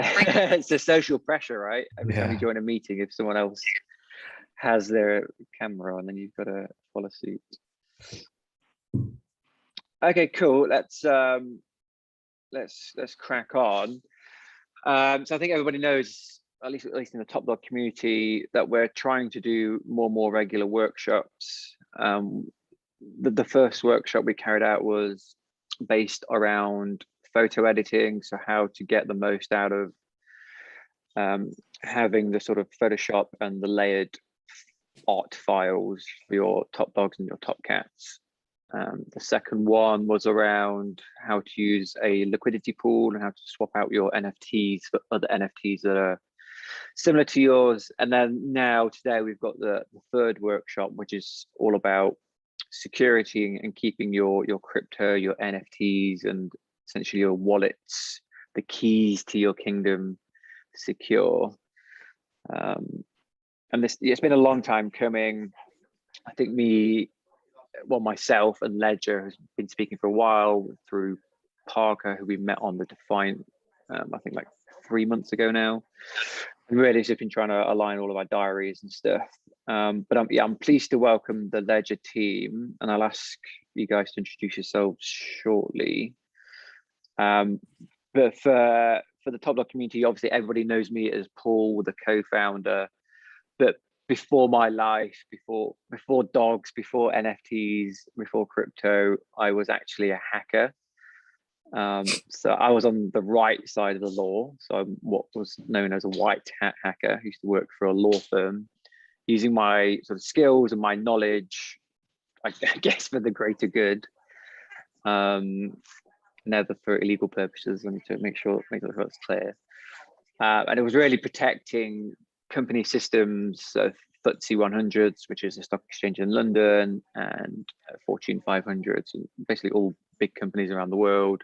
It's the social pressure, right? Every time you join a meeting, if someone else has their camera on, then you've got to follow suit. Okay, cool. Let's crack on. So I think everybody knows, at least in the Top Dog community, that we're trying to do more regular workshops. The first workshop we carried out was based around photo editing, so how to get the most out of having the sort of Photoshop and the layered art files for your top dogs and your top cats. The second one was around how to use a liquidity pool and how to swap out your NFTs for other NFTs that are similar to yours. And then now today we've got the third workshop, which is all about security and keeping your crypto, your NFTs, and essentially your wallets, the keys to your kingdom, secure. And it's been a long time coming. I think myself and Ledger has been speaking for a while through Parker, who we met on the Defiant, I think like 3 months ago now. And really just been trying to align all of our diaries and stuff. But I'm pleased to welcome the Ledger team, and I'll ask you guys to introduce yourselves shortly. But for the Top Dog community, obviously everybody knows me as Paul, the co-founder. But before my life, before dogs, before NFTs, before crypto, I was actually a hacker. So I was on the right side of the law. So I'm what was known as a white hat hacker. I used to work for a law firm, using my sort of skills and my knowledge, I guess, for the greater good. Never for illegal purposes. Let me make sure that's clear. And it was really protecting company systems of FTSE 100s, which is a stock exchange in London, and Fortune 500s, and basically all big companies around the world,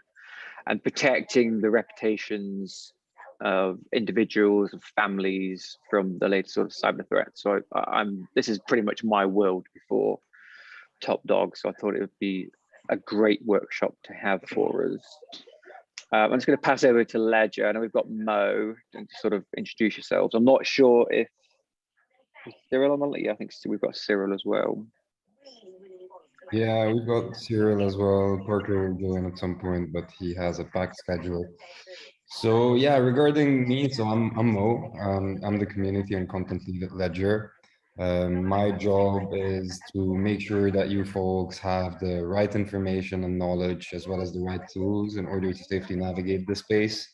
and protecting the reputations of individuals and families from the latest sort of cyber threats. So this is pretty much my world before Top Dog. So I thought it would be a great workshop to have for us. I'm just going to pass over to Ledger. I know we've got Mo to sort of introduce yourselves. I'm not sure if Cyril on the, yeah, I think we've got Cyril as well. Yeah, we've got Cyril as well. Parker will join at some point, but he has a packed schedule. So yeah, regarding me, so I'm Mo. I'm the community and content lead at Ledger. My job is to make sure that you folks have the right information and knowledge, as well as the right tools in order to safely navigate the space.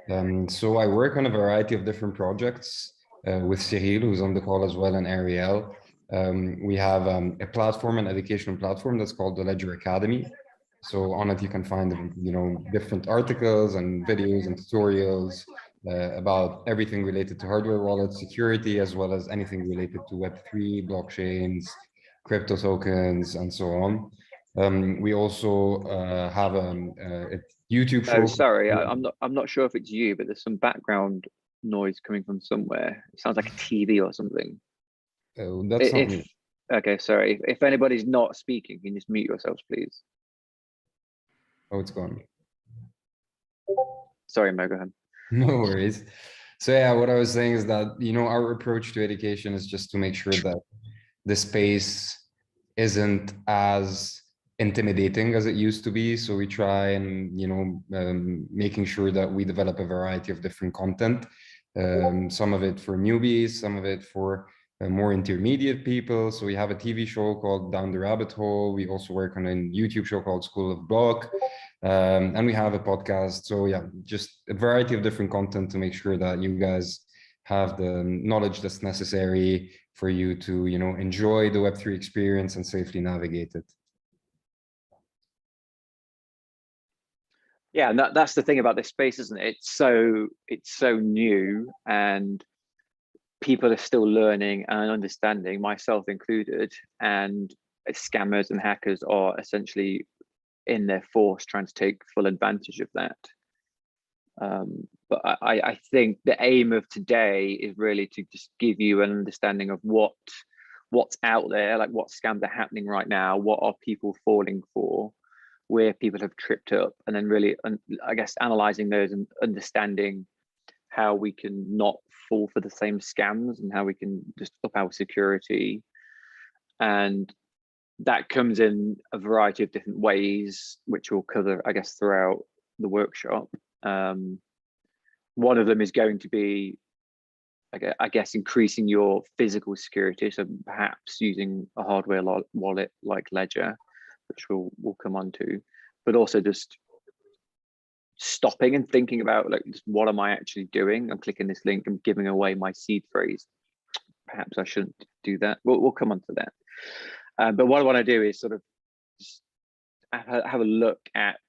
So I work on a variety of different projects with Cyril, who's on the call as well, and Ariel. We have a platform, an educational platform that's called the Ledger Academy. So on it, you can find, different articles and videos and tutorials about everything related to hardware wallet security, as well as anything related to Web3, blockchains, crypto tokens, and so on. We also have a YouTube show. Oh, sorry, I'm not sure if it's you, but there's some background noise coming from somewhere. It sounds like a TV or something. Oh, that's not me. Okay, sorry. If anybody's not speaking, can you just mute yourselves, please? Oh, it's gone. Sorry, Mo, go ahead. No worries. So yeah, what I was saying is that, our approach to education is just to make sure that the space isn't as intimidating as it used to be. So we try and, making sure that we develop a variety of different content, some of it for newbies, some of it for more intermediate people. So we have a TV show called Down the Rabbit Hole. We also work on a YouTube show called School of Block. And we have a podcast. So yeah, just a variety of different content to make sure that you guys have the knowledge that's necessary for you to, enjoy the Web3 experience and safely navigate it. Yeah, and that's the thing about this space, isn't it? It's so new, and people are still learning and understanding, myself included, and scammers and hackers are essentially in their force trying to take full advantage of that. But I think the aim of today is really to just give you an understanding of what's out there, like what scams are happening right now, what are people falling for, where people have tripped up, and then really, I guess, analyzing those and understanding how we can not fall for the same scams and how we can just up our security. And that comes in a variety of different ways, which we'll cover, I guess, throughout the workshop. One of them is going to be, I guess, increasing your physical security. So perhaps using a hardware wallet like Ledger, which we'll come on to, but also just stopping and thinking about, like, just what am I actually doing? I'm clicking this link, I'm giving away my seed phrase. Perhaps I shouldn't do that. We'll come on to that. But what I want to do is sort of just have a look at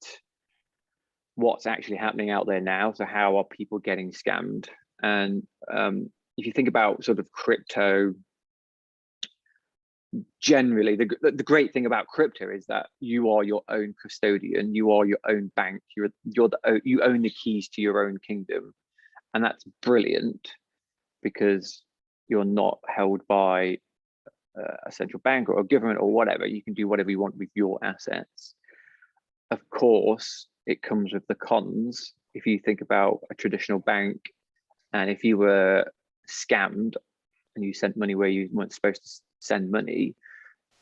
what's actually happening out there now. So how are people getting scammed? And if you think about sort of crypto, generally, the great thing about crypto is that you are your own custodian, you are your own bank, you own the keys to your own kingdom, and that's brilliant because you're not held by a central bank or a government or whatever. You can do whatever you want with your assets. Of course, it comes with the cons. If you think about a traditional bank, and if you were scammed and you sent money where you weren't supposed to send money,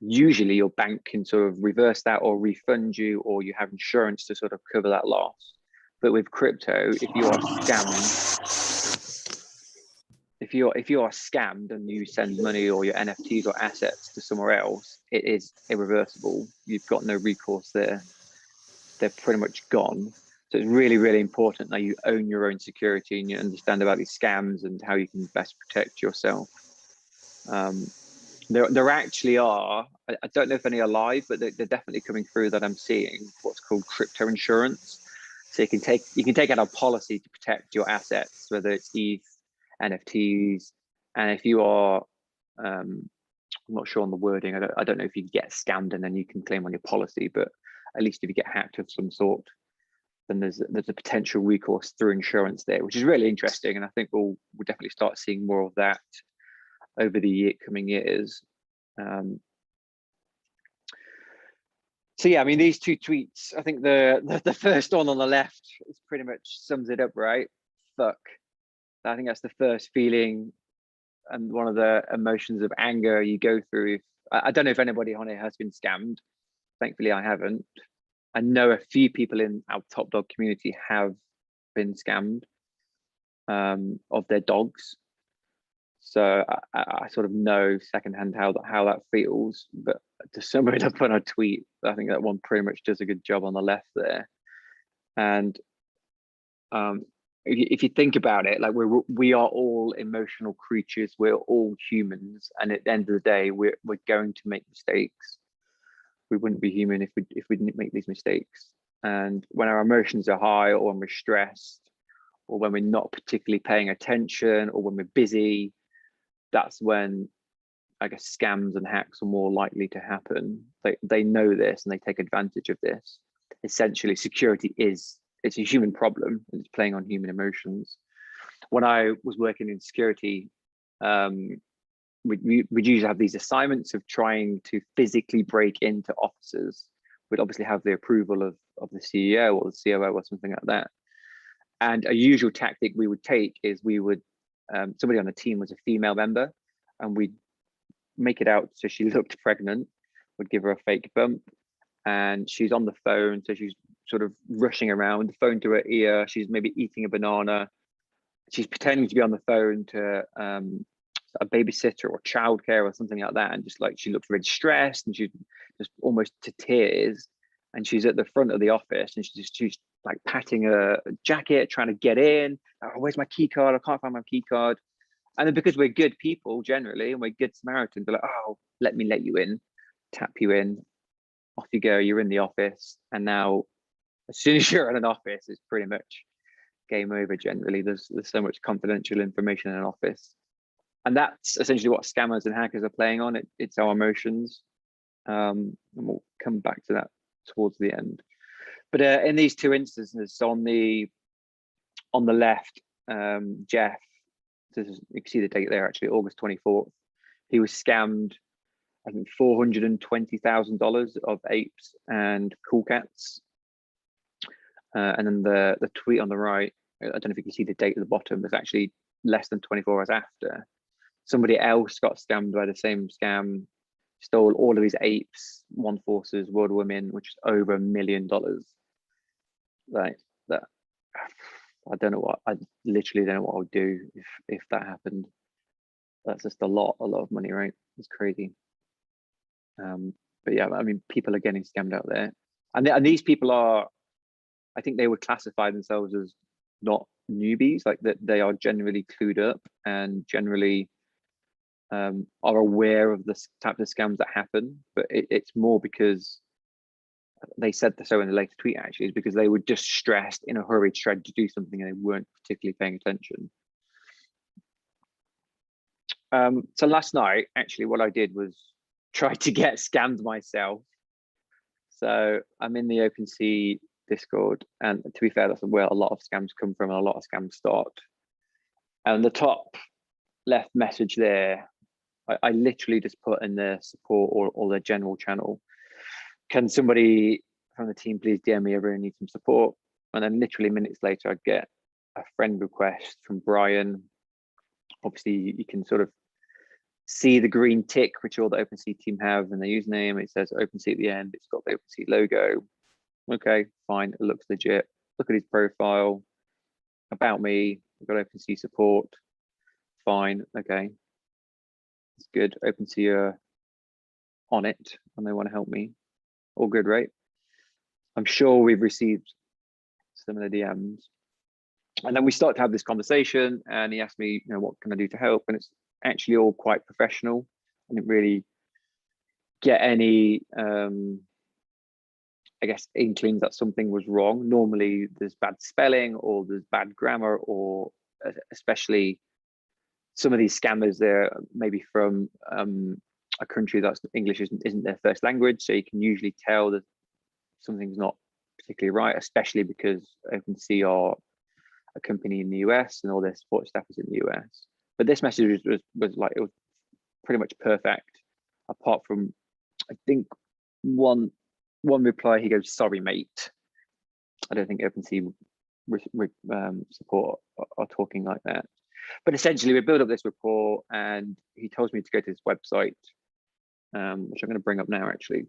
usually your bank can sort of reverse that or refund you, or you have insurance to sort of cover that loss. But with crypto, if you are scammed, if you are scammed and you send money or your NFTs or assets to somewhere else, it is irreversible. You've got no recourse there. They're pretty much gone. So it's really, really important that you own your own security and you understand about these scams and how you can best protect yourself. There actually are, I don't know if any are live, but they're definitely coming through that I'm seeing, what's called crypto insurance. So you can take out a policy to protect your assets, whether it's ETH, NFTs, and if you are, I'm not sure on the wording, I don't know if you get scammed and then you can claim on your policy, but at least if you get hacked of some sort, then there's a potential recourse through insurance there, which is really interesting. And I think we'll definitely start seeing more of that over the coming years. So yeah, I mean, these two tweets, I think the first one on the left is pretty much sums it up, right? Fuck. I think that's the first feeling and one of the emotions of anger you go through. I don't know if anybody on it has been scammed. Thankfully, I haven't. I know a few people in our Top Dog community have been scammed of their dogs. So I sort of know secondhand how that feels. But to sum it up on a tweet, I think that one pretty much does a good job on the left there. And if you think about it, like we are all emotional creatures. We're all humans, and at the end of the day, we're going to make mistakes. We wouldn't be human if we didn't make these mistakes. And when our emotions are high, or when we're stressed, or when we're not particularly paying attention, or when we're busy, that's when, I guess, scams and hacks are more likely to happen. They know this and they take advantage of this. Essentially, security it's a human problem, and it's playing on human emotions. When I was working in security, we'd usually have these assignments of trying to physically break into offices. We'd obviously have the approval of the CEO or the COO or something like that. And a usual tactic we would take is we would, somebody on the team was a female member, and we'd make it out so she looked pregnant, would give her a fake bump, and she's on the phone, so she's sort of rushing around, the phone to her ear, she's maybe eating a banana, she's pretending to be on the phone to a babysitter or childcare or something like that, and just like she looks really stressed and she's just almost to tears, and she's at the front of the office and she's like patting her jacket, trying to get in. Oh, where's my key card? I can't find my key card. And then because we're good people generally and we're good Samaritans, they're like, oh, let me let you in, tap you in, off you go, you're in the office. And now as soon as you're in an office, it's pretty much game over generally. There's so much confidential information in an office. And that's essentially what scammers and hackers are playing on. It's our emotions. And we'll come back to that towards the end. But in these two instances, on the left, Jeff, you can see the date there actually, August 24th, he was scammed, I think, $420,000 of apes and cool cats. And then the tweet on the right I don't know if you can see the date at the bottom, it's actually less than 24 hours after. Somebody else got scammed by the same scam, stole all of his apes, One Forces, World Women, which is over $1 million. Like that, I don't know what, I literally don't know what I would do if that happened. That's just a lot of money, right? It's crazy. But yeah, I mean, people are getting scammed out there, and these people are, I think they would classify themselves as not newbies, like that they are generally clued up and generally are aware of the type of scams that happen. But it's more because they said so in the latest tweet, actually, is because they were just stressed, in a hurry, tried to do something and they weren't particularly paying attention. So last night, actually, what I did was try to get scammed myself. So I'm in the OpenSea Discord, and to be fair, that's where a lot of scams come from and a lot of scams start. And the top left message there, I literally just put in the support or the general channel, can somebody from the team please DM me, everyone needs some support? And then literally minutes later, I get a friend request from Brian. Obviously, you can sort of see the green tick, which all the OpenSea team have in their username. It says OpenSea at the end. It's got the OpenSea logo. Okay, fine. It looks legit. Look at his profile. About me. We've got OpenSea support. Fine. Okay. It's good. OpenSea are on it and they want to help me. All good, right? I'm sure we've received similar DMs. And then we start to have this conversation, and he asked me, what can I do to help? And it's actually all quite professional. I didn't really get any, I guess, inklings that something was wrong. Normally there's bad spelling or there's bad grammar, or especially some of these scammers, they're maybe from a country that's English isn't their first language. So you can usually tell that something's not particularly right, especially because OpenSea are a company in the US and all their support staff is in the US. But this message was like, it was pretty much perfect, apart from, I think, one reply. He goes, "Sorry, mate." I don't think OpenSea support are talking like that. But essentially, we build up this rapport, and he tells me to go to this website, which I'm going to bring up now. Actually,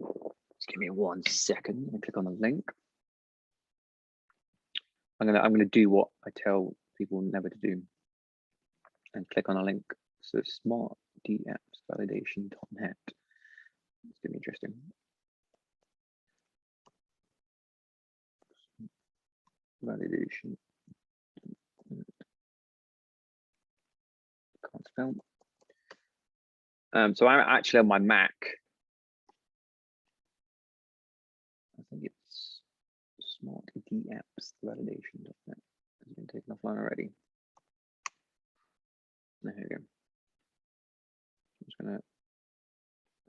just give me 1 second. And click on the link. I'm gonna do what I tell people never to do, and click on a link. So smartdappsvalidation.net. It's gonna be interesting. Validation. Can't spell. So I'm actually on my Mac. I think it's smartdappsvalidation.net. It's been taken offline already. There we go. I'm just gonna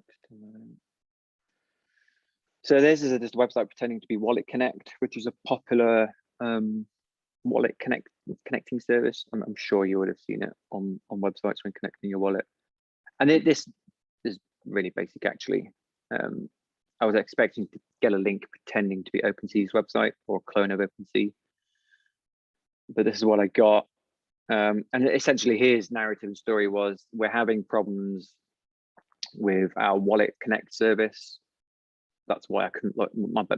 extend that in. So this is this website pretending to be Wallet Connect, which is a popular wallet connecting service. I'm sure you would have seen it on websites when connecting your wallet. And this is really basic, actually. I was expecting to get a link pretending to be OpenSea's website or a clone of OpenSea, but this is what I got. And essentially his narrative and story was, we're having problems with our Wallet Connect service. That's why I couldn't log.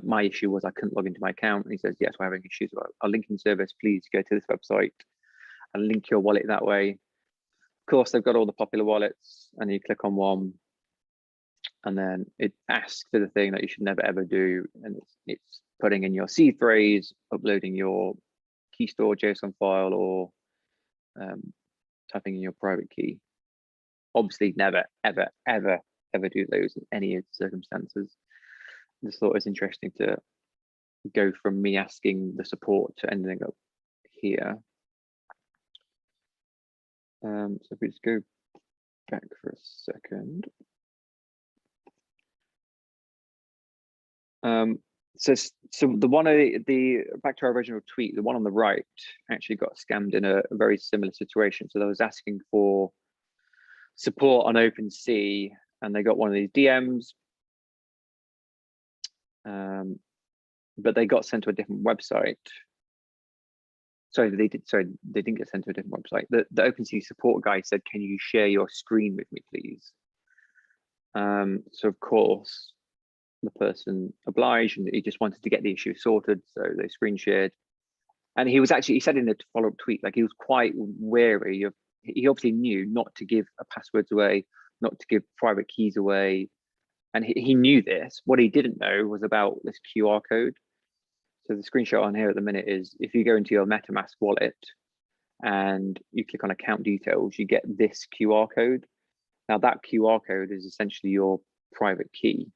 My issue was I couldn't log into my account. And he says, yes, we're having issues with our linking service. Please go to this website and link your wallet that way. Of course, they've got all the popular wallets, and you click on one, and then it asks for the thing that you should never ever do, and it's putting in your seed phrase, uploading your key store JSON file, or typing in your private key. Obviously, never ever do those in any circumstances. I just thought it was interesting to go from me asking the support to ending up here. So if we just go back for a second. So the one back to our original tweet, the one on the right actually got scammed in a very similar situation. So they was asking for support on OpenSea, and they got one of these DMs, but they got sent to a different website. sorry, they didn't get sent to a different website. The OpenSea support guy said, "Can you share your screen with me, please?" So of course, the person obliged, and he just wanted to get the issue sorted, so they screen shared. And he said in a follow-up tweet, like he was quite wary of, he obviously knew not to give passwords away, not to give private keys away. And he knew this. What he didn't know was about this QR code. So the screenshot on here at the minute is, if you go into your MetaMask wallet and you click on account details, you get this QR code. Now that QR code is essentially your private key.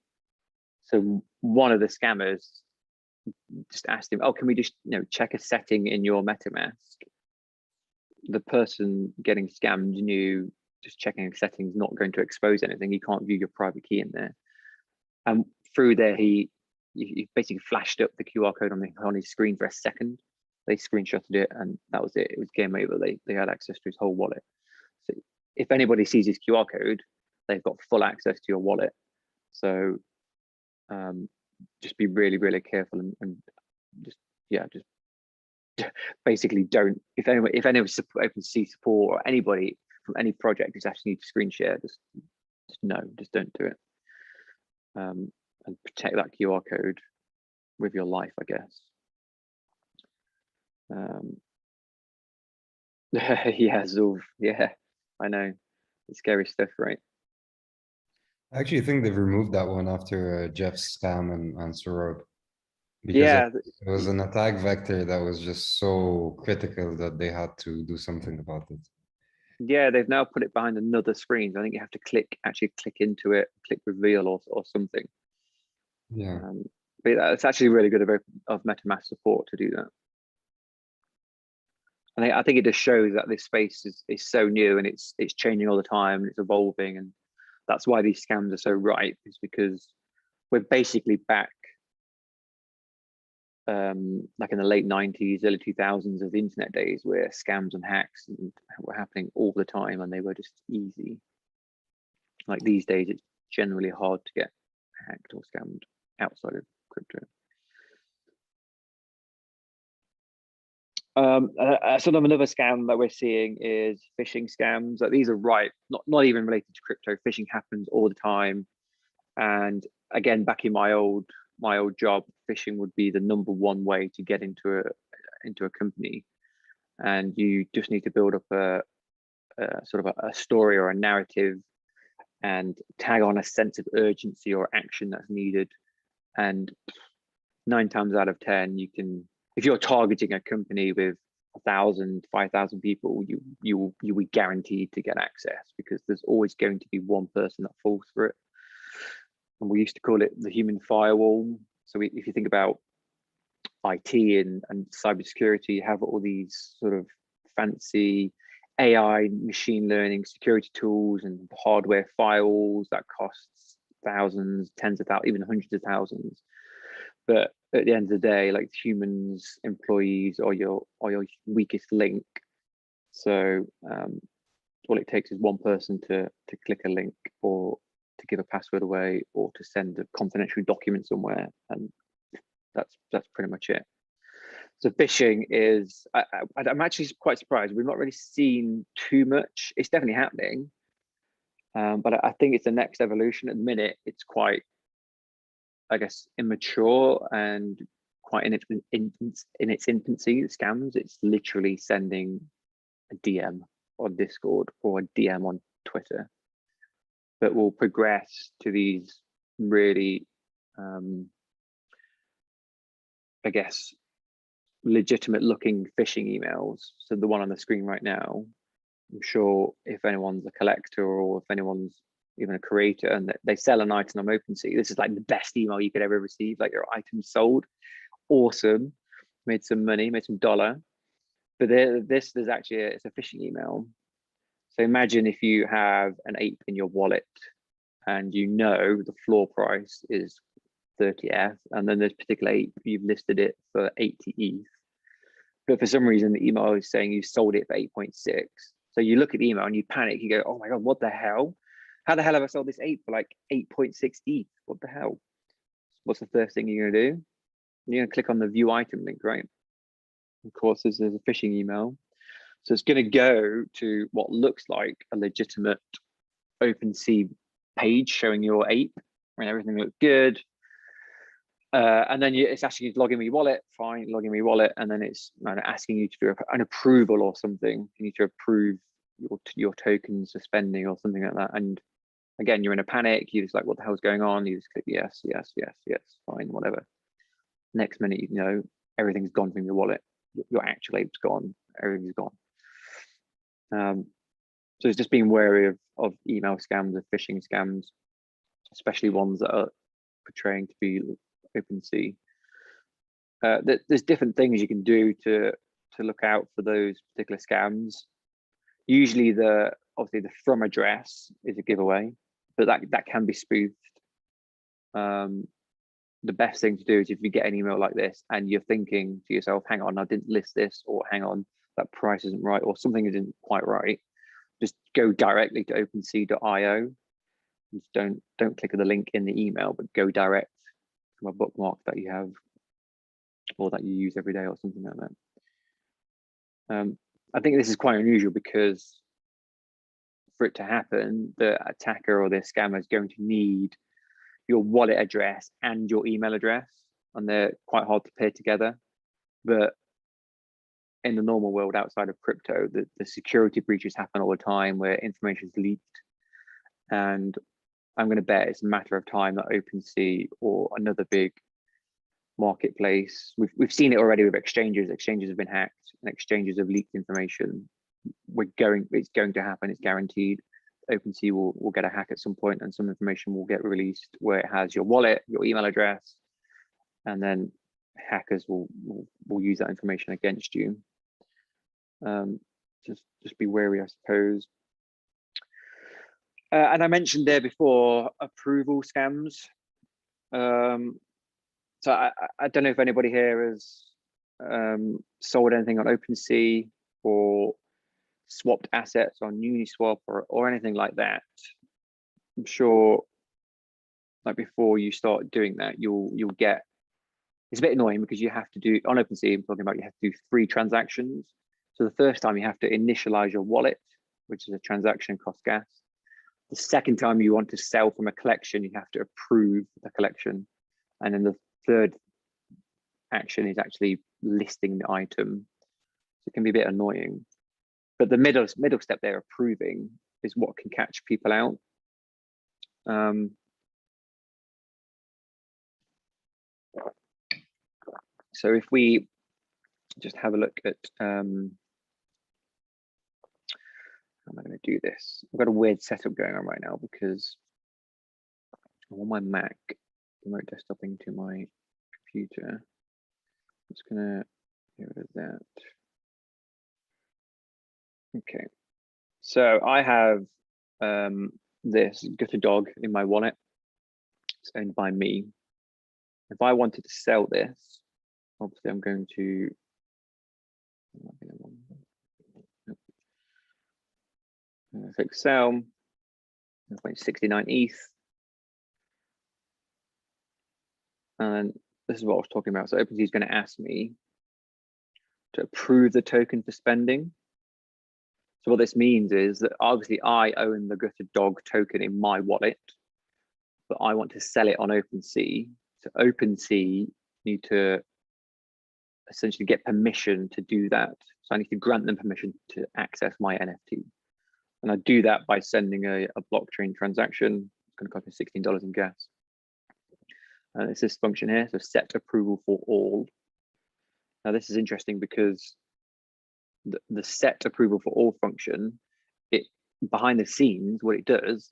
So one of the scammers just asked him, "Oh, can we just check a setting in your MetaMask?" The person getting scammed knew just checking a setting is not going to expose anything. You can't view your private key in there. And through there, he basically flashed up the QR code on his screen for a second. They screenshotted it, and that was it. It was game over. They had access to his whole wallet. So if anybody sees his QR code, they've got full access to your wallet. So just be really, really careful, and just basically don't. If anyone OpenSea support or anybody from any project is asking you to screen share, just don't do it. And protect that QR code with your life, I guess. Yeah, Zulf, yeah, I know. It's scary stuff, right? I actually think they've removed that one after Jeff's spam and Sorod. Because Yeah, it was an attack vector that was just so critical that they had to do something about it. yeah, they've now put it behind another screen. So I think you have to actually click into it, click reveal or something. Yeah. But it's actually really good of MetaMask support to do that. And I think it just shows that this space is so new, and it's changing all the time, and it's evolving, and that's why these scams are so ripe, is because we're basically back like in the late 90s, early 2000s of the internet days, where scams and hacks were happening all the time, and they were just easy. Like these days, it's generally hard to get hacked or scammed outside of crypto. Sort of another scam that we're seeing is phishing scams. Like these are ripe, not even related to crypto. Phishing happens all the time. And again, back in my old job, phishing would be the #1 way to get into a company. And you just need to build up a sort of a story or a narrative, and tag on a sense of urgency or action that's needed. And 9 times out of 10, you can, if you're targeting a company with 1,000, 5,000 people, you will be guaranteed to get access, because there's always going to be one person that falls for it. And we used to call it the human firewall. So if you think about IT and cybersecurity, you have all these sort of fancy AI, machine learning, security tools and hardware firewalls that costs thousands, tens of thousands, even hundreds of thousands. But at the end of the day, like humans, employees are your weakest link. So all it takes is one person to click a link, or to give a password away, or to send a confidential document somewhere, and that's pretty much it. So phishing is, I'm actually quite surprised. We've not really seen too much. It's definitely happening, but I think it's the next evolution. At the minute, it's quite, I guess, immature and quite in its infancy. The scams, it's literally sending a DM on Discord or a DM on Twitter, but will progress to these really, I guess, legitimate looking phishing emails. So the one on the screen right now, I'm sure if anyone's a collector, or if anyone's even a creator and they sell an item on OpenSea, this is like the best email you could ever receive. Like, your item sold, awesome, made some money, made some dollar. But there's actually it's a phishing email. So imagine if you have an ape in your wallet, and the floor price is 30 ETH, and then this particular ape, you've listed it for 80 ETH. But for some reason, the email is saying you sold it for 8.6. So you look at the email and you panic. You go, "Oh my God, what the hell? How the hell have I sold this ape for like 8.6 ETH? What the hell?" What's the first thing you're going to do? You're going to click on the view item link, right? Of course, there's a phishing email. So it's going to go to what looks like a legitimate OpenSea page showing your ape and everything looks good. And then it's asking you to log in with your wallet. Fine, log in with your wallet, and then it's asking you to do an approval or something. You need to approve your token suspending or something like that. And again, you're in a panic. You're just like, what the hell's going on? You just click yes, yes, yes, yes, fine, whatever. Next minute, you know, everything's gone from your wallet. Your actual ape's gone. Everything's gone. So it's just being wary of email scams, of phishing scams, especially ones that are portraying to be OpenSea. There's different things you can do to look out for those particular scams. Usually, obviously the from address is a giveaway, but that can be spoofed. The best thing to do is if you get an email like this and you're thinking to yourself, hang on, I didn't list this, or hang on, that price isn't right, or something isn't quite right, just go directly to opensea.io. Just don't click on the link in the email, but go direct from a bookmark that you have or that you use every day or something like that. I think this is quite unusual because for it to happen, the attacker or the scammer is going to need your wallet address and your email address, and they're quite hard to pair together. But in the normal world outside of crypto, the security breaches happen all the time where information is leaked, and I'm going to bet it's a matter of time that OpenSea or another big marketplace, we've seen it already with exchanges have been hacked and exchanges have leaked information. It's going to happen, it's guaranteed. OpenSea will get a hack at some point and some information will get released where it has your wallet, your email address, and then hackers will use that information against you. Just be wary, I suppose. And I mentioned there before approval scams. So I don't know if anybody here has sold anything on OpenSea or swapped assets on Uniswap or anything like that. I'm sure, like before you start doing that, you'll get. It's a bit annoying because you have to do on OpenSea. I'm talking about you have to do 3 transactions. So the first time you have to initialize your wallet, which is a transaction cost gas. The second time you want to sell from a collection, you have to approve the collection, and then the third action is actually listing the item. So it can be a bit annoying. But the middle step there, approving, is what can catch people out. So if we just have a look at, how am I going to do this? I've got a weird setup going on right now because I'm on my Mac, remote desktop into my computer. I'm just going to get rid of that. Okay, so I have this Gutter Dog in my wallet. It's owned by me. If I wanted to sell this, obviously I'm going to click sell. 0.69 ETH. And this is what I was talking about. So OpenSea is going to ask me to approve the token for spending. So what this means is that obviously I own the Gutter Dog token in my wallet, but I want to sell it on OpenSea. So OpenSea need to essentially get permission to do that. So I need to grant them permission to access my NFT. And I do that by sending a blockchain transaction. It's going to cost me $16 in gas. And it's this function here, so set approval for all. Now this is interesting because the set approval for all function, it behind the scenes, what it does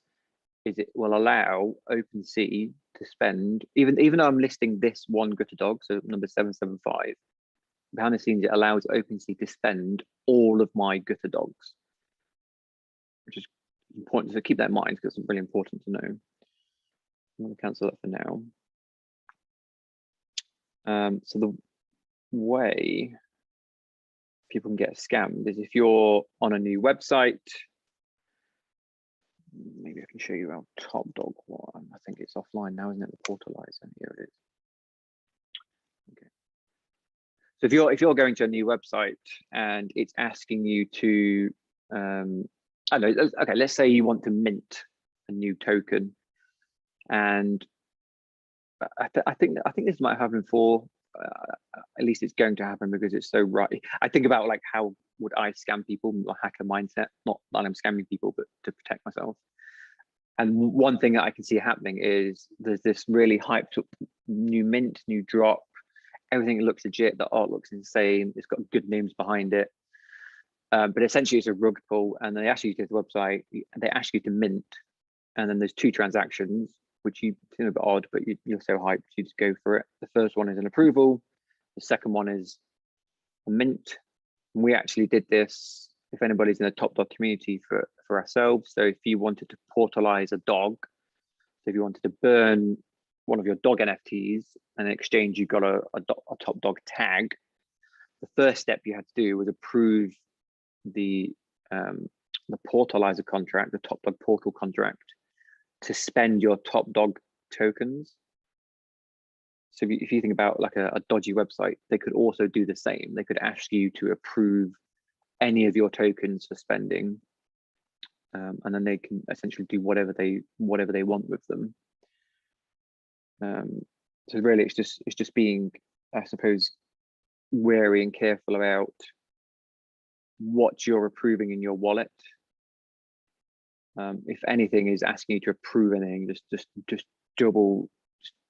is it will allow OpenSea to spend, even though I'm listing this one Gutter Dog, so number 775, behind the scenes, it allows OpenSea to spend all of my Gutter Dogs, which is important. So keep that in mind because it's really important to know. I'm going to cancel that for now. So the way people can get scammed is if you're on a new website. Maybe I can show you our top dog one. I think it's offline now, isn't it? The portalizer. Here it is. Okay. So if you're going to a new website and it's asking you to, I don't know, okay, let's say you want to mint a new token, and I think this might happen for, at least it's going to happen because it's so right. I think about like, how would I scam people, or hacker mindset, not that I'm scamming people, but to protect myself. And one thing that I can see happening is there's this really hyped up new mint, new drop. Everything looks legit. The art looks insane. It's got good names behind it. But essentially it's a rug pull, and they ask you to the website, they ask you to mint. And then there's 2 transactions, which you seem a bit odd, but you're so hyped, you just go for it. The first one is an approval. The second one is a mint. And we actually did this, if anybody's in the Top Dog community, for ourselves. So if you wanted to portalize a dog, so if you wanted to burn one of your dog NFTs, and in exchange you got a Top Dog tag, the first step you had to do was approve the portalizer contract, the Top Dog portal contract, to spend your Top Dog tokens. So if you think about like a dodgy website, they could also do the same. They could ask you to approve any of your tokens for spending, and then they can essentially do whatever they want with them. So really, it's just being, I suppose, wary and careful about what you're approving in your wallet. If anything is asking you to approve anything, just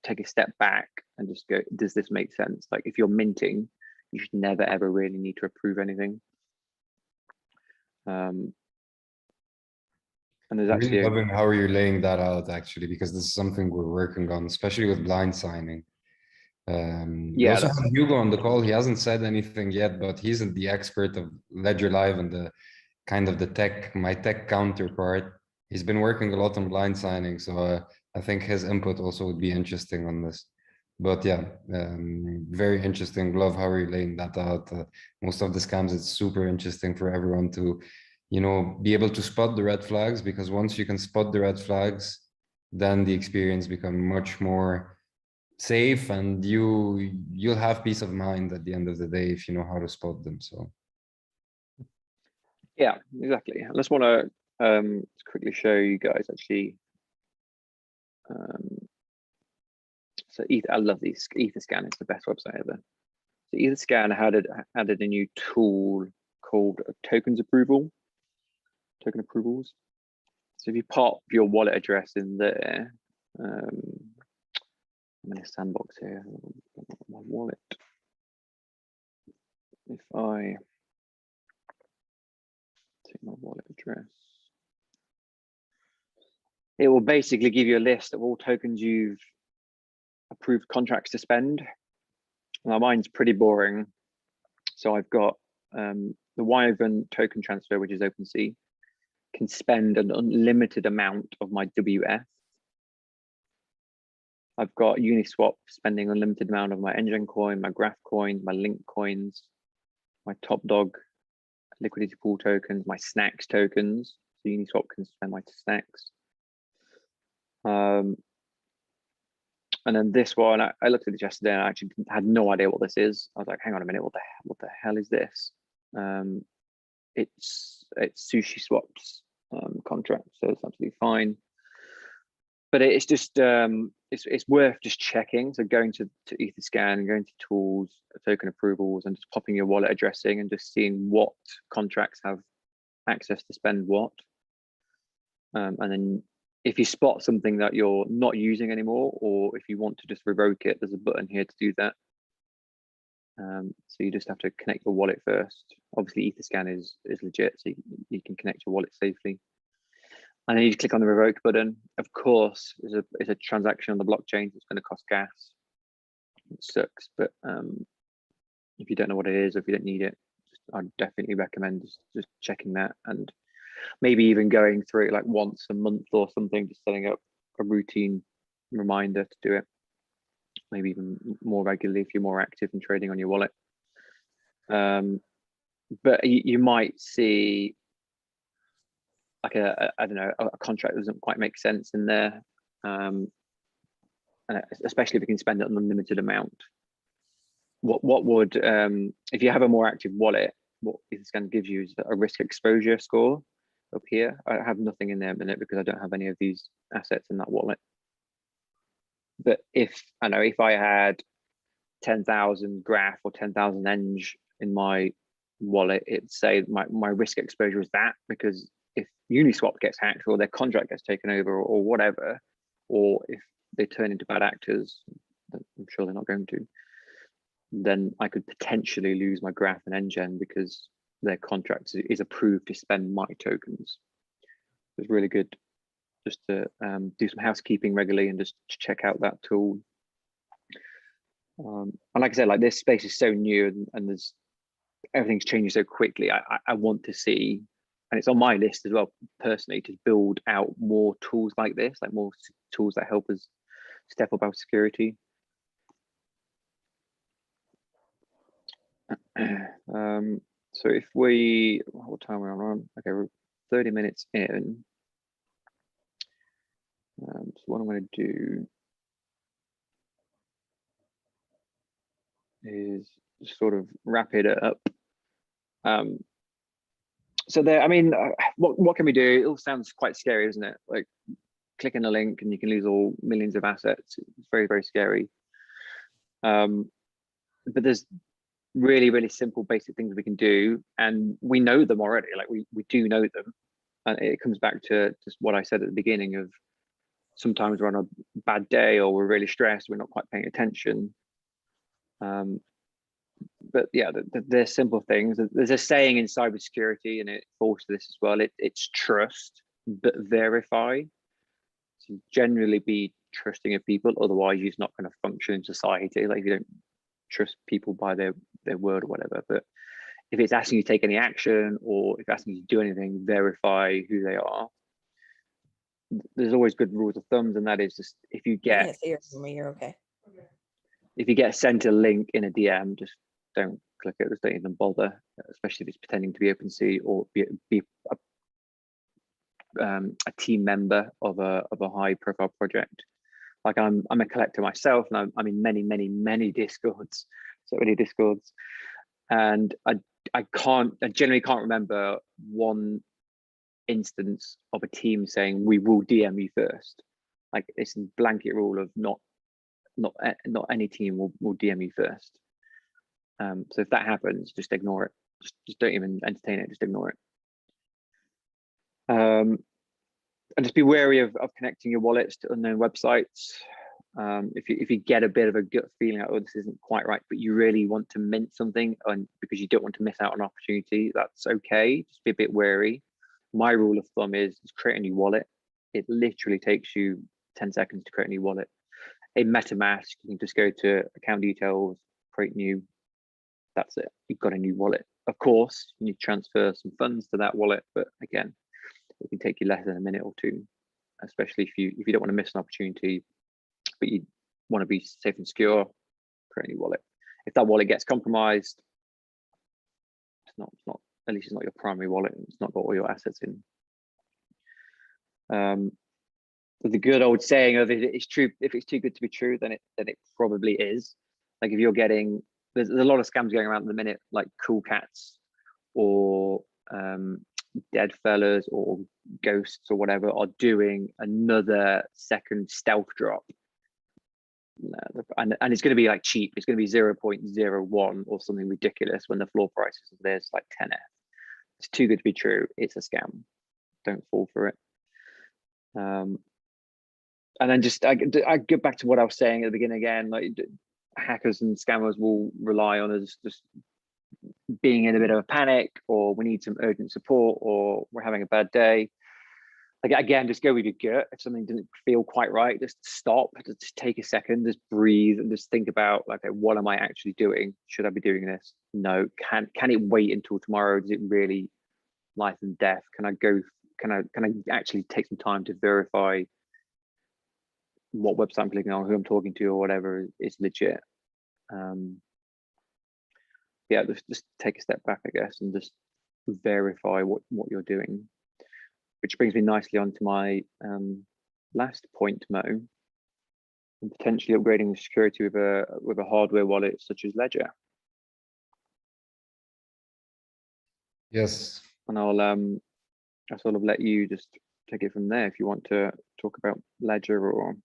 take a step back and just go, does this make sense? Like if you're minting, you should never ever really need to approve anything. And there's actually really loving how you're laying that out, actually, because this is something we're working on, especially with blind signing. We also have Hugo on the call. He hasn't said anything yet, but he's the expert of Ledger Live and the kind of my tech counterpart. He's been working a lot on blind signing, so I think his input also would be interesting on this. But yeah, very interesting. Love how you're laying that out. Most of the scams, it's super interesting for everyone to, be able to spot the red flags, because once you can spot the red flags, then the experience becomes much more safe, and you'll have peace of mind at the end of the day if you know how to spot them. So yeah, exactly. I just want to quickly show you guys actually. So I love these. Etherscan is the best website ever. So Etherscan added a new tool called token approvals. So if you pop your wallet address in there, I'm in a sandbox here. My wallet. If I take my wallet address, it will basically give you a list of all tokens you've approved contracts to spend. Now mine's pretty boring. So I've got the Wyvern token transfer, which is OpenSea, can spend an unlimited amount of my WF. I've got Uniswap spending an unlimited amount of my Engine coin, my Graph coins, my Link coins, my Top Dog liquidity pool tokens, my Snacks tokens. So Uniswap can spend my Snacks. And then this one, I looked at it yesterday and I actually had no idea what this is. I was like, hang on a minute, what the hell is this? It's Sushi Swap's contract, so it's absolutely fine. But it's just it's worth just checking. So going to Etherscan, going to tools, token approvals, and just popping your wallet addressing and just seeing what contracts have access to spend what. And then if you spot something that you're not using anymore, or if you want to just revoke it, there's a button here to do that. So you just have to connect your wallet first. Obviously, Etherscan is legit, so you can connect your wallet safely. And then you just click on the revoke button. Of course, it's a transaction on the blockchain. It's going to cost gas. It sucks, but if you don't know what it is, or if you don't need it, I'd definitely recommend just checking that, and maybe even going through it like once a month or something, just setting up a routine reminder to do it. Maybe even more regularly if you're more active in trading on your wallet. But you might see like I don't know, a contract that doesn't quite make sense in there, and especially if you can spend an unlimited amount. what would if you have a more active wallet, what Etherscan gives you is a risk exposure score up here. I have nothing in there a minute because I don't have any of these assets in that wallet. But if I had 10,000 graph or 10,000 eng in my wallet, it'd say my risk exposure is that, because if Uniswap gets hacked or their contract gets taken over or whatever, or if they turn into bad actors, I'm sure they're not going to, then I could potentially lose my graph and engine because their contract is approved to spend my tokens. It's really good just to do some housekeeping regularly and just check out that tool. And like I said, like this space is so new and there's everything's changing so quickly. I want to see, and it's on my list as well personally, to build out more tools like this, like more tools that help us step up our security. So if we, what time are we on? Okay, we're 30 minutes in. So what I'm going to do is sort of wrap it up. So there, I mean, what can we do? It all sounds quite scary, isn't it? Like clicking a link and you can lose all millions of assets. It's very, very scary. But there's really, really simple, basic things we can do, and we know them already. Like we do know them, and it comes back to just what I said at the beginning of sometimes we're on a bad day or we're really stressed, we're not quite paying attention. But yeah, they're simple things. There's a saying in cybersecurity, and it falls to this as well. It's trust but verify. So generally be trusting of people, otherwise you're not going to function in society. Like if you don't trust people by their word or whatever. But if it's asking you to take any action or if asking you to do anything, verify who they are. There's always good rules of thumbs, and that is just if you get you're okay. If you get sent a link in a DM, just don't click it. Just don't even bother, especially if it's pretending to be OpenSea or be a team member of a high profile project. Like I'm a collector myself, and I'm in many discords, so many discords, and I generally can't remember one instance of a team saying we will DM you first. Like it's a blanket rule of not any team will DM you first. So if that happens, just ignore it. Just don't even entertain it. Just ignore it. And just be wary of connecting your wallets to unknown websites. If you get a bit of a gut feeling like, oh, this isn't quite right, but you really want to mint something and because you don't want to miss out on an opportunity, that's okay. Just be a bit wary. My rule of thumb is just create a new wallet. It literally takes you 10 seconds to create a new wallet. In MetaMask, you can just go to account details, create new. That's it. You've got a new wallet. Of course, you need to transfer some funds to that wallet, but again, it can take you less than a minute or two, especially if you don't want to miss an opportunity, but you want to be safe and secure. Create a new wallet. If that wallet gets compromised, it's not at least it's not your primary wallet. It's not got all your assets in. The good old saying of if it's true, if it's too good to be true, then it probably is. Like if you're getting, there's a lot of scams going around at the minute, like Cool Cats or Dead Fellas or Ghosts or whatever are doing another second stealth drop. And it's going to be like cheap. It's going to be 0.01 or something ridiculous when the floor price is there's like 10x. It's too good to be true. It's a scam. Don't fall for it. And then just I get back to what I was saying at the beginning again, like hackers and scammers will rely on us just being in a bit of a panic, or we need some urgent support, or we're having a bad day. Like again, just go with your gut. If something didn't feel quite right, just stop, just take a second, just breathe and just think about like, okay, what am I actually doing? Should I be doing this? No. Can it wait until tomorrow? Is it really life and death? Can I actually take some time to verify what website I'm clicking on, who I'm talking to, or whatever is legit? Yeah, just take a step back, I guess, and just verify what you're doing. Which brings me nicely onto my last point, Mo. and potentially upgrading the security with a hardware wallet such as Ledger. Yes. And I'll sort of let you just take it from there if you want to talk about Ledger or.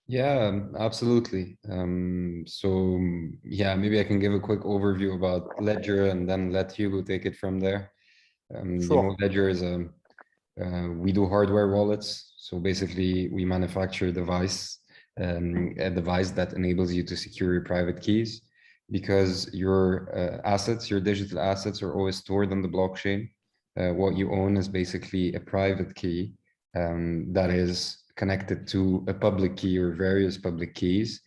Yeah, absolutely. So yeah, maybe I can give a quick overview about Ledger and then let Hugo take it from there. Sure. Ledger is we do hardware wallets. So basically we manufacture a device that enables you to secure your private keys, because your assets, your digital assets, are always stored on the blockchain. What you own is basically a private key that is connected to a public key or various public keys.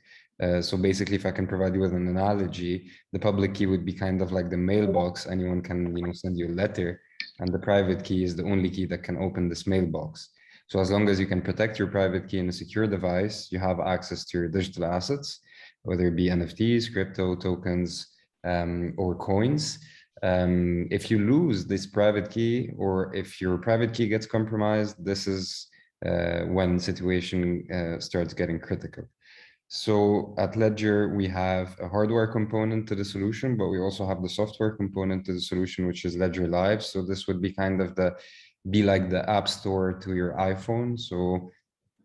So basically, if I can provide you with an analogy, the public key would be kind of like the mailbox. Anyone can, send you a letter, and the private key is the only key that can open this mailbox. So as long as you can protect your private key in a secure device, you have access to your digital assets, whether it be NFTs, crypto tokens, or coins. If you lose this private key, or if your private key gets compromised, this is when the situation starts getting critical. So at Ledger, we have a hardware component to the solution, but we also have the software component to the solution, which is Ledger Live. So this would be kind of like the app store to your iPhone. So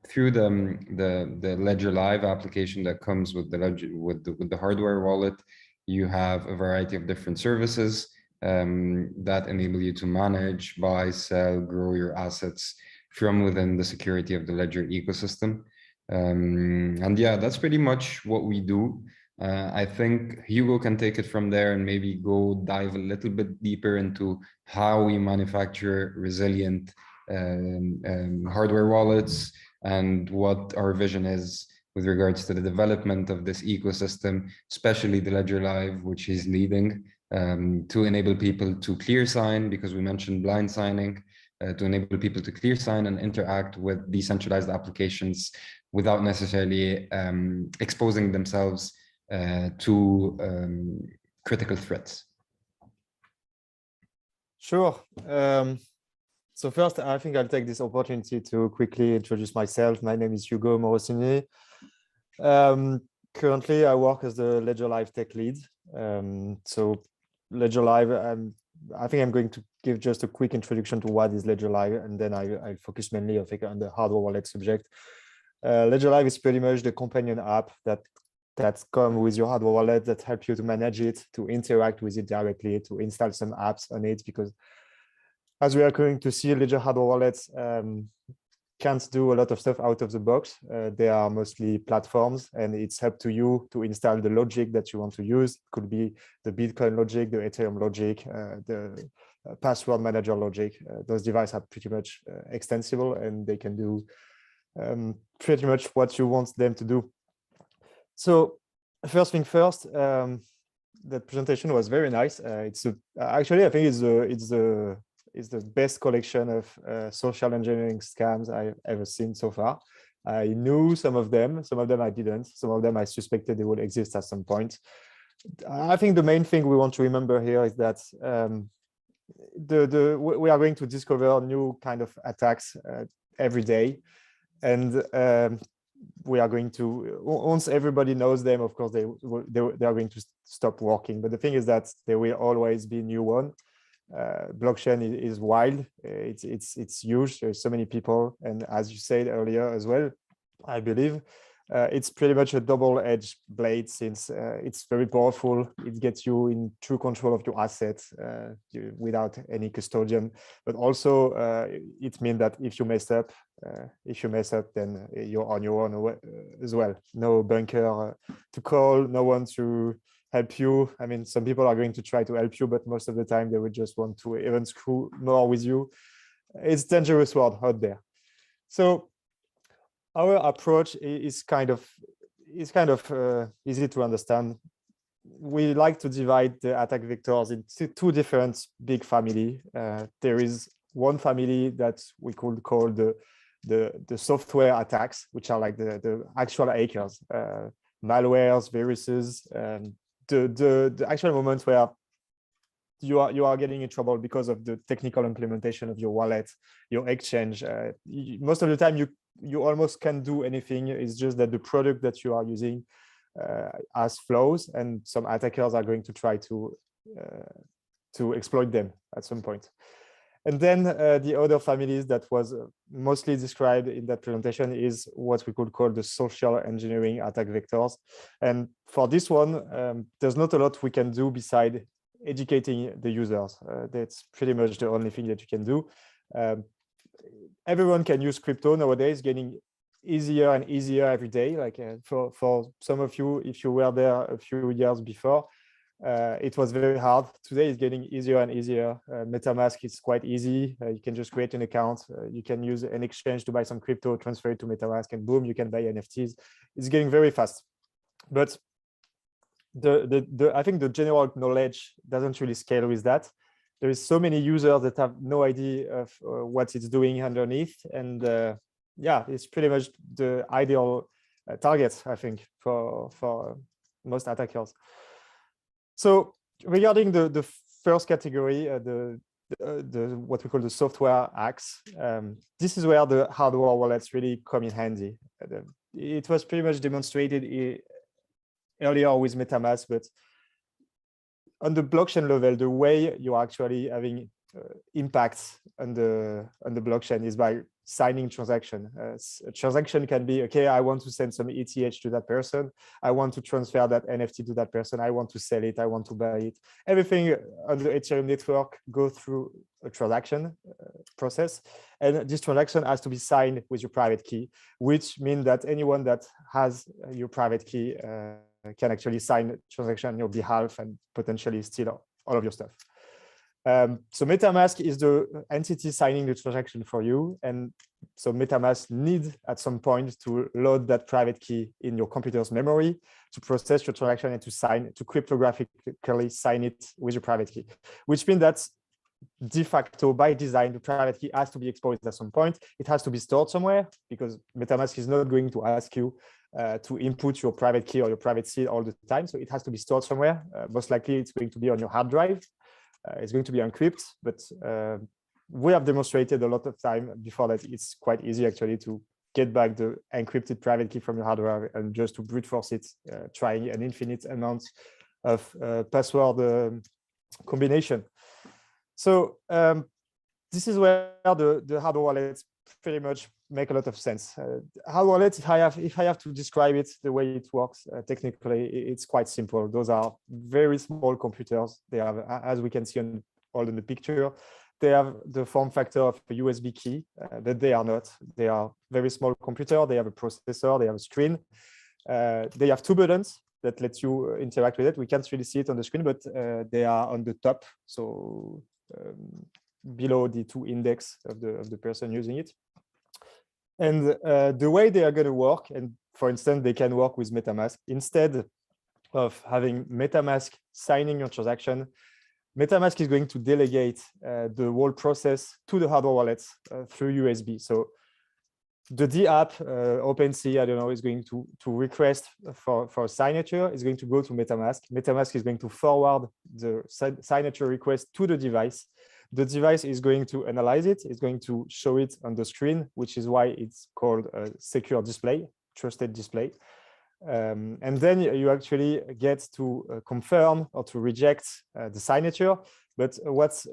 through the Ledger Live application that comes with the Ledger, with the hardware wallet, you have a variety of different services that enable you to manage, buy, sell, grow your assets from within the security of the Ledger ecosystem. And yeah, that's pretty much what we do. I think Hugo can take it from there and maybe go dive a little bit deeper into how we manufacture resilient hardware wallets and what our vision is with regards to the development of this ecosystem, especially the Ledger Live, which he's leading, to enable people to clear sign, because we mentioned blind signing, to enable people to clear sign and interact with decentralized applications without necessarily exposing themselves to critical threats. Sure. So first, I think I'll take this opportunity to quickly introduce myself. My name is Hugo Morosini. Currently, I work as the Ledger Live tech lead. So Ledger Live, I think I'm going to give just a quick introduction to what is Ledger Live, and then I'll focus mainly, I think, on the hardware wallet subject. Ledger Live is pretty much the companion app that comes with your hardware wallet that help you to manage it, to interact with it directly, to install some apps on it, because as we are going to see, Ledger hardware wallets can't do a lot of stuff out of the box. They are mostly platforms, and it's up to you to install the logic that you want to use. It could be the Bitcoin logic, the Ethereum logic, the password manager logic. Those devices are pretty much extensible, and they can do pretty much what you want them to do. So first thing first, that presentation was very nice. Actually, I think it's the best collection of social engineering scams I've ever seen so far. I knew some of them I didn't. Some of them I suspected they would exist at some point. I think the main thing we want to remember here is that we are going to discover new kind of attacks every day, and we are going to, once everybody knows them, of course they are going to stop working. But the thing is that there will always be new one. Blockchain is wild. It's huge. There's so many people, and as you said earlier as well, I believe it's pretty much a double-edged blade, since it's very powerful. It gets you in true control of your assets without any custodian. But also it means that if you mess up, then you're on your own as well. No banker to call, no one to help you. I mean, some people are going to try to help you, but most of the time they would just want to even screw more with you. It's dangerous world out there. So our approach is kind of easy to understand. We like to divide the attack vectors into two different big family. There is one family that we could call the software attacks, which are like the actual hackers, malwares, viruses, the actual moments where you are getting in trouble because of the technical implementation of your wallet, your exchange. Most of the time you almost can't do anything. It's just that the product that you are using has flaws, and some attackers are going to try to exploit them at some point. And then the other families that was mostly described in that presentation is what we could call the social engineering attack vectors. And for this one, there's not a lot we can do beside educating the users. That's pretty much the only thing that you can do. Everyone can use crypto nowadays, getting easier and easier every day. Like for some of you, if you were there a few years before, it was very hard. Today it's getting easier and easier. MetaMask is quite easy. You can just create an account. You can use an exchange to buy some crypto, transfer it to MetaMask, and boom, you can buy NFTs. It's getting very fast. But I think the general knowledge doesn't really scale with that. There is so many users that have no idea of what it's doing underneath. And yeah, it's pretty much the ideal target, I think, for most attackers. So regarding the first category, what we call the software hacks, this is where the hardware wallets really come in handy. It was pretty much demonstrated earlier with MetaMask, but on the blockchain level, the way you're actually having impacts on the blockchain is by signing transaction. A transaction can be, okay, I want to send some ETH to that person. I want to transfer that NFT to that person. I want to sell it. I want to buy it. Everything on the Ethereum network go through a transaction process. And this transaction has to be signed with your private key, which means that anyone that has your private key can actually sign a transaction on your behalf and potentially steal all of your stuff. So MetaMask is the entity signing the transaction for you. And so MetaMask needs at some point to load that private key in your computer's memory to process your transaction and to cryptographically sign it with your private key, which means that de facto, by design, the private key has to be exposed at some point. It has to be stored somewhere because MetaMask is not going to ask you to input your private key or your private seed all the time. So it has to be stored somewhere. Most likely it's going to be on your hard drive. It's going to be encrypted, but we have demonstrated a lot of time before that it's quite easy actually to get back the encrypted private key from your hard drive and just to brute force it, trying an infinite amount of password combination. So this is where the hardware wallets pretty much make a lot of sense. Hardware wallets, if I have to describe it the way it works technically, it's quite simple. Those are very small computers. They have, as we can see all in the picture, they have the form factor of a USB key, but they are not. They are very small computer. They have a processor. They have a screen. They have two buttons that let you interact with it. We can't really see it on the screen, but they are on the top. So below the two index of the person using it. And the way they are going to work, and for instance, they can work with MetaMask. Instead of having MetaMask signing your transaction, MetaMask is going to delegate the whole process to the hardware wallets through USB. So the D app, OpenSea, I don't know, is going to request for a signature, is going to go to MetaMask. MetaMask is going to forward the signature request to the device. The device is going to analyze it. It's going to show it on the screen, which is why it's called a secure display, trusted display. And then you actually get to confirm or to reject the signature. But what's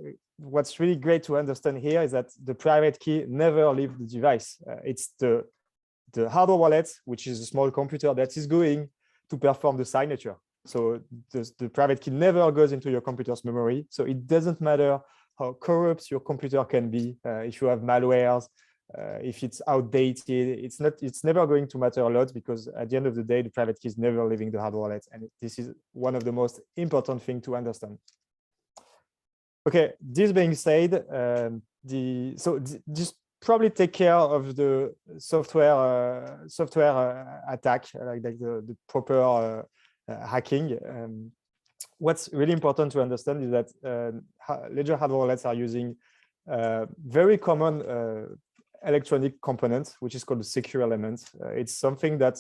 really great to understand here is that the private key never leaves the device. It's the hardware wallet, which is a small computer that is going to perform the signature. So the private key never goes into your computer's memory. So it doesn't matter how corrupt your computer can be, if you have malwares, if it's outdated, it's never going to matter a lot, because at the end of the day, the private key is never leaving the hardware wallet. And this is one of the most important things to understand. Okay, this being said, just probably take care of the software attack, like the proper hacking. What's really important to understand is that Ledger hardware wallets are using very common electronic components, which is called the secure element. It's something that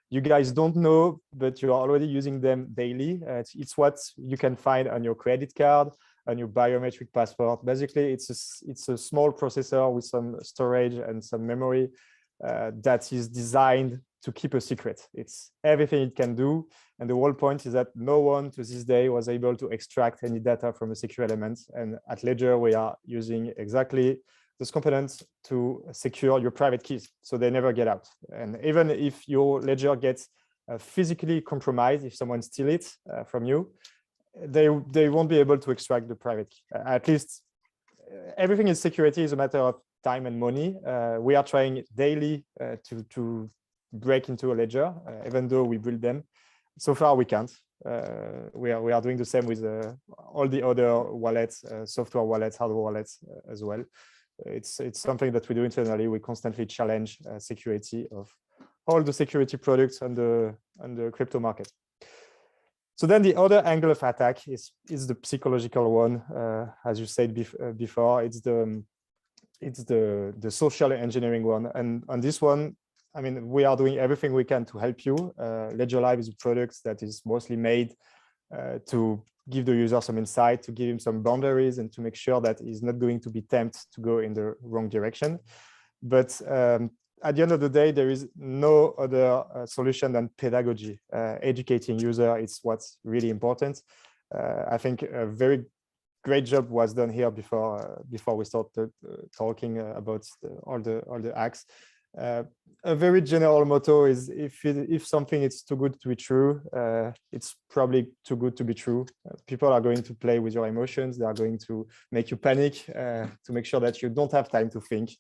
you guys don't know, but you're already using them daily. It's what you can find on your credit card, on your biometric passport. Basically, it's a small processor with some storage and some memory that is designed to keep a secret. It's everything it can do. And the whole point is that no one to this day was able to extract any data from a secure element. And at Ledger, we are using exactly those components to secure your private keys, so they never get out. And even if your ledger gets physically compromised, if someone steals it from you, they won't be able to extract the private key. At least everything in security is a matter of time and money. We are trying daily to break into a ledger, even though we build them. So far, we can't. We are doing the same with all the other wallets, software wallets, hardware wallets as well. It's something that we do internally. We constantly challenge security of all the security products on the crypto market. So then the other angle of attack is the psychological one, as you said before. It's the social engineering one, and on this one, I mean, we are doing everything we can to help you. Ledger Live is a product that is mostly made to give the user some insight, to give him some boundaries, and to make sure that he's not going to be tempted to go in the wrong direction. But at the end of the day, there is no other solution than pedagogy. Educating user is what's really important. I think a very great job was done here before we started talking about all the acts. A very general motto is if something is too good to be true, it's probably too good to be true. People are going to play with your emotions. They are going to make you panic to make sure that you don't have time to think.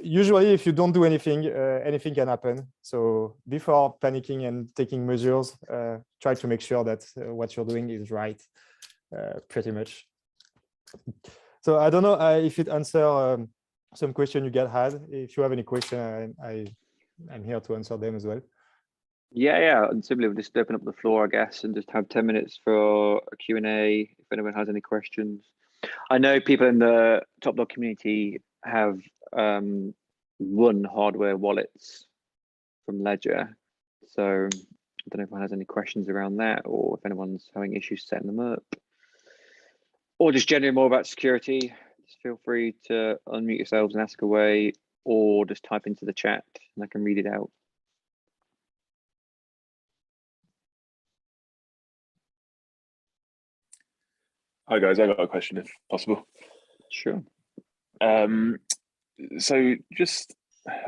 Usually, if you don't do anything, anything can happen. So before panicking and taking measures, try to make sure that what you're doing is right, pretty much. So I don't know if it answers some question you had. If you have any question, I'm here to answer them as well. Yeah, and simply we'll just open up the floor, I guess, and just have 10 minutes for a Q&A if anyone has any questions. I know people in the Top Dog community have won hardware wallets from Ledger. So I don't know if anyone has any questions around that, or if anyone's having issues setting them up, or just generally more about security. Just feel free to unmute yourselves and ask away, or just type into the chat and I can read it out. Hi guys, I got a question if possible. Sure. So just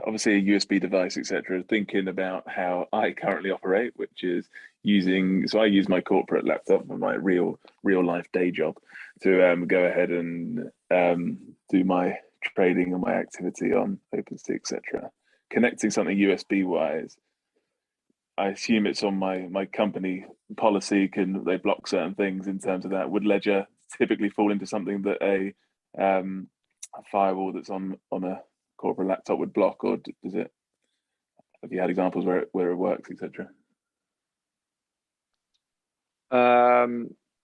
obviously a USB device, etc. Thinking about how I currently operate, which is I use my corporate laptop and my real life day job to go ahead and do my trading and my activity on OpenSea, etc. Connecting something USB wise, I assume it's on my company policy. Can they block certain things in terms of that? Would Ledger typically fall into something that a firewall that's on a corporate laptop would block, or does it? Have you had examples where it works, etc.?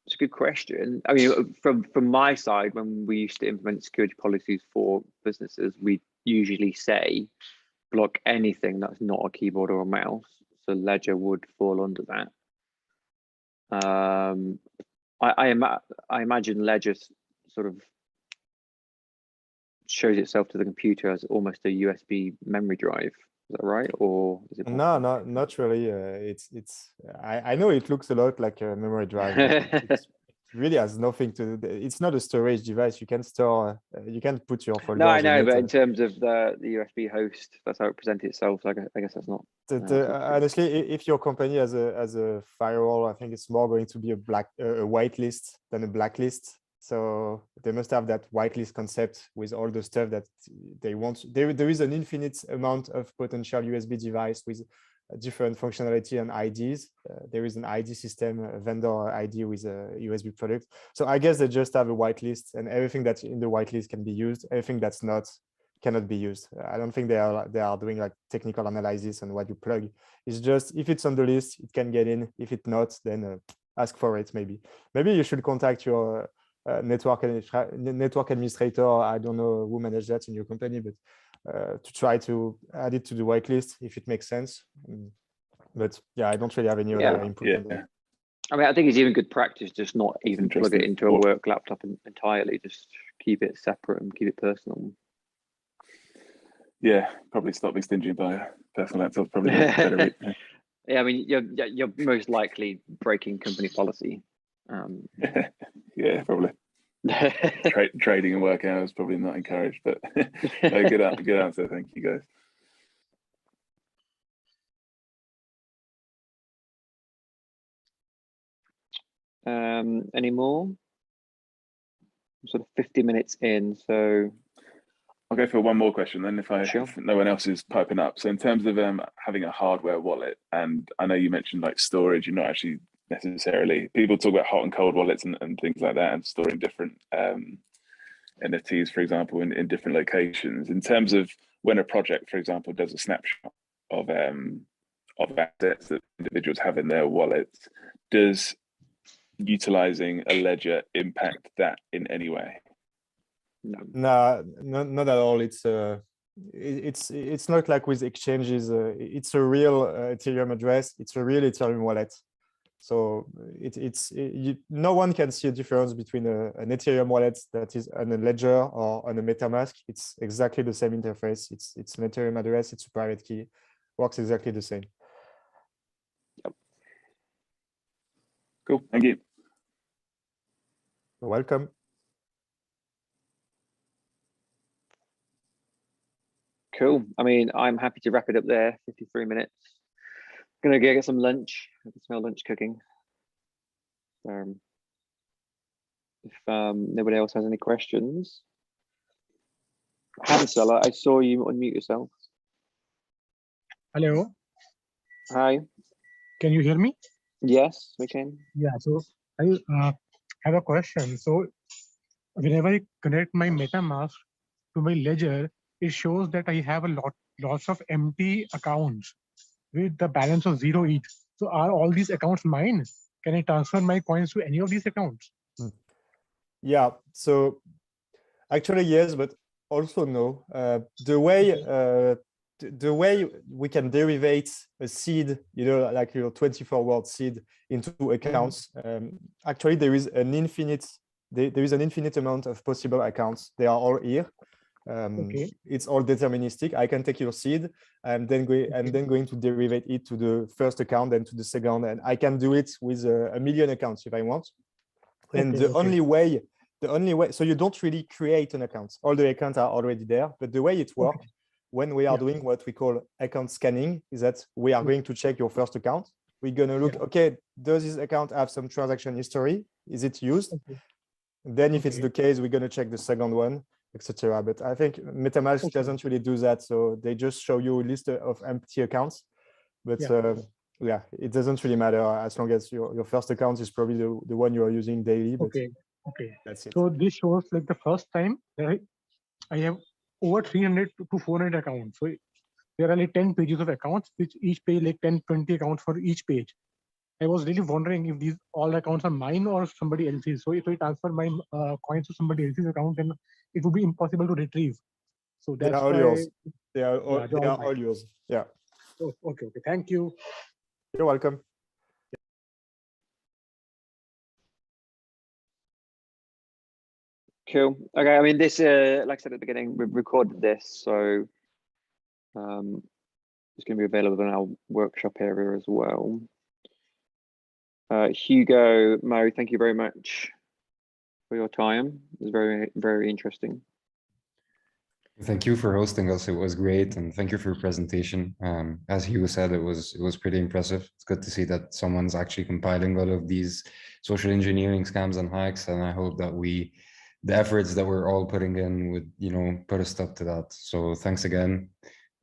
It's a good question. I mean, from my side, when we used to implement security policies for businesses, we usually say block anything that's not a keyboard or a mouse. So Ledger would fall under that. I imagine Ledger sort of shows itself to the computer as almost a USB memory drive. Is that right, or is it? No, not really. I know it looks a lot like a memory drive. It really has nothing to do. It's not a storage device. You can store. You can put your folders. No, I know, but in terms of the USB host, that's how it presents itself. So I guess that's not. Honestly, if your company has a firewall, I think it's more going to be a whitelist than a blacklist. So they must have that whitelist concept with all the stuff that they want. There is an infinite amount of potential USB device with different functionality and IDs. There is an ID system, a vendor ID with a USB product. So I guess they just have a whitelist, and everything that's in the whitelist can be used. Everything that's not cannot be used. I don't think they are doing like technical analysis on what you plug. It's just if it's on the list, it can get in. If it's not, then ask for it. Maybe you should contact your network administrator. I don't know who manages that in your company, but to try to add it to the whitelist if it makes sense. But yeah, I don't really have any other input on that. I mean, I think it's even good practice just not even plug it into a work laptop entirely. Just keep it separate and keep it personal. Yeah, probably stop being stingy by a personal laptop. Probably better. Yeah, I mean, you're most likely breaking company policy. Yeah, probably. Trading and work hours probably not encouraged, but no, good answer. Thank you, guys. Any more? I'm sort of 50 minutes in, so I'll go for one more question then if no one else is piping up. So in terms of having a hardware wallet, and I know you mentioned like storage, you're not actually necessarily, people talk about hot and cold wallets and things like that, and storing different NFTs, for example, in different locations. In terms of when a project, for example, does a snapshot of assets that individuals have in their wallets, does utilizing a ledger impact that in any way? No, not at all. It's not like with exchanges. It's a real Ethereum address. It's a real Ethereum wallet. So no one can see a difference between an Ethereum wallet that is on a ledger or on a MetaMask. It's exactly the same interface. It's an Ethereum address. It's a private key. Works exactly the same. Yep. Cool. Thank you. You're welcome. Cool. I mean, I'm happy to wrap it up there. 53 minutes. Gonna go get some lunch. I can smell lunch cooking. If nobody else has any questions, Hansel, I saw you unmute yourself. Hello. Hi. Can you hear me? Yes, we can. Yeah. So I have a question. So whenever I connect my MetaMask to my ledger, it shows that I have lots of empty accounts with the balance of 0 each. So are all these accounts mine? Can I transfer my coins to any of these accounts? Yeah. So actually, yes, but also no. The way we can derivate a seed, like your 24-word seed into accounts. Actually, there is an infinite amount of possible accounts. They are all here. Okay. It's all deterministic. I can take your seed and then going to derivate it to the first account and to the second, and I can do it with a million accounts if I want. And the only way, so you don't really create an account. All the accounts are already there, but the way it works when we are doing what we call account scanning is that we are going to check your first account. We're going to look, okay, does this account have some transaction history? Is it used? Then if it's the case, we're going to check the second one, etc. But I think MetaMask doesn't really do that. So they just show you a list of empty accounts. But yeah, it doesn't really matter as long as your first account is probably the one you are using daily. But okay. That's it. So this shows like the first time that I have over 300 to 400 accounts. So there are like 10 pages of accounts, which each page like 10, 20 accounts for each page. I was really wondering if these all accounts are mine or somebody else's. So if I transfer my coins to somebody else's account, then it would be impossible to retrieve. So that's they are all why yours. They are all yours. Yeah. Oh, okay. Thank you. You're welcome. Cool. Okay. I mean, this, like I said at the beginning, we've recorded this, so it's going to be available in our workshop area as well. Hugo, Mo, thank you very much for your time. It was very, very interesting. Thank you for hosting us. It was great, and thank you for your presentation. As Hugo said, it was pretty impressive. It's good to see that someone's actually compiling all of these social engineering scams and hacks, and I hope that the efforts that we're all putting in would, put a stop to that. So thanks again,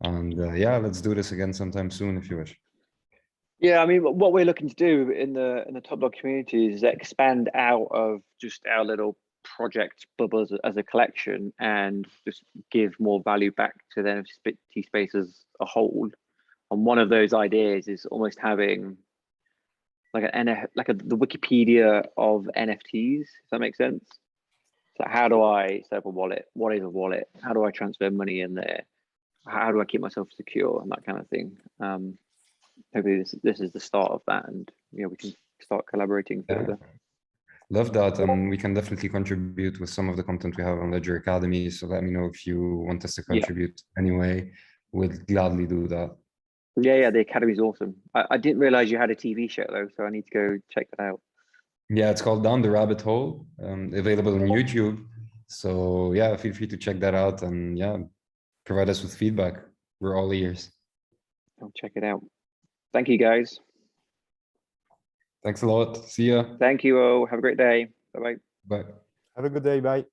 and yeah, let's do this again sometime soon if you wish. Yeah, I mean, what we're looking to do in the Top Dog community is expand out of just our little project bubbles as a collection and just give more value back to the NFT space as a whole. And one of those ideas is almost having like the Wikipedia of NFTs, if that makes sense. So how do I set up a wallet? What is a wallet? How do I transfer money in there? How do I keep myself secure and that kind of thing? Hopefully this is the start of that, and we can start collaborating further. Love that, and we can definitely contribute with some of the content we have on Ledger Academy. So let me know if you want us to Yeah. contribute anyway. We'll gladly do that. Yeah, the Academy's awesome. I didn't realize you had a TV show though, so I need to go check that out. Yeah, it's called Down the Rabbit Hole, available on YouTube. So yeah, feel free to check that out, and yeah, provide us with feedback. We're all ears. I'll check it out. Thank you, guys. Thanks a lot. See ya. Thank you all. Have a great day. Bye-bye. Bye. Have a good day. Bye.